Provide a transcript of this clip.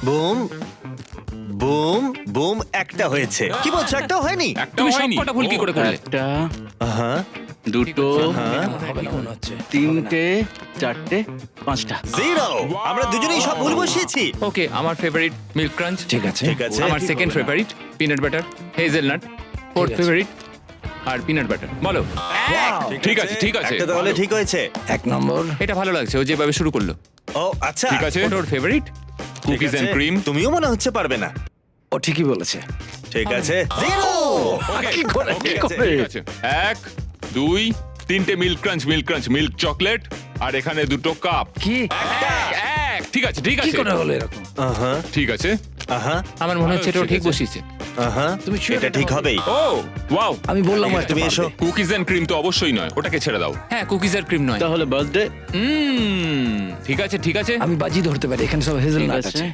Boom boom boom, একটা হয়েছে। কি বলছো, একটাও হয়নি? একটা তুমি হয়নি। সবকটা ভুল কি করে করলে? একটা, হ্যাঁ দুটো, হ্যাঁ, তিনটে, চারটে, পাঁচটা। জিরো। আমরা দুজনেই সব ভুল বসিয়েছি। ওকে, আমার ফেভারিট মিল্ক ক্রাঞ্চ, ঠিক আছে। ঠিক আছে। আমার second favourite peanut butter, hazelnut, fourth favourite আর পিনাট বাটার। বলো। ঠিক আছে, ঠিক আছে। একটা তাহলে ঠিক হয়েছে। 1 নম্বর। এটা ভালো লাগছে, ও যেভাবে শুরু করলো। ও আচ্ছা, ঠিক আছে। ওটা ওর ফেভারিট। ঠিক কুকিজ আছে। And cream. তুমিও মনে হচ্ছে পারবে না। ও ঠিকই বলেছে। ঠিক আছে, জিরো। কি করে, কি ঠিক আছে, করে? ঠিক আছে। 1 2 3টে মিল্ক ক্রাঞ্চ, মিল্ক চকলেট, আর এখানে দুটো কাপ। কি এক। ঠিক আছে, ঠিক কি আছে। করে হলো এরকম? আহা ঠিক আছে। আহা আমার মনে হচ্ছে এটাও ঠিক ঠিক আছে। বসিয়েছে। আহা, তুমি sure এটা এটা ঠিক হবে? হবেই। ও ওয়াও। আমি বললাম ঠিক আছে, একটা তুমি এসো। পারবে। কুকিজ এন্ড ক্রিম তো অবশ্যই নয়, ওটাকে ছেড়ে দাও। হ্যাঁ, কুকিজ আর ক্রিম নয়। তাহলে বার্থডে ঠিক আছে, ঠিক আছে। আমি বাজি ধরতে পারি, এখানে সব হেজেলনাট ঠিক আছে। আছে।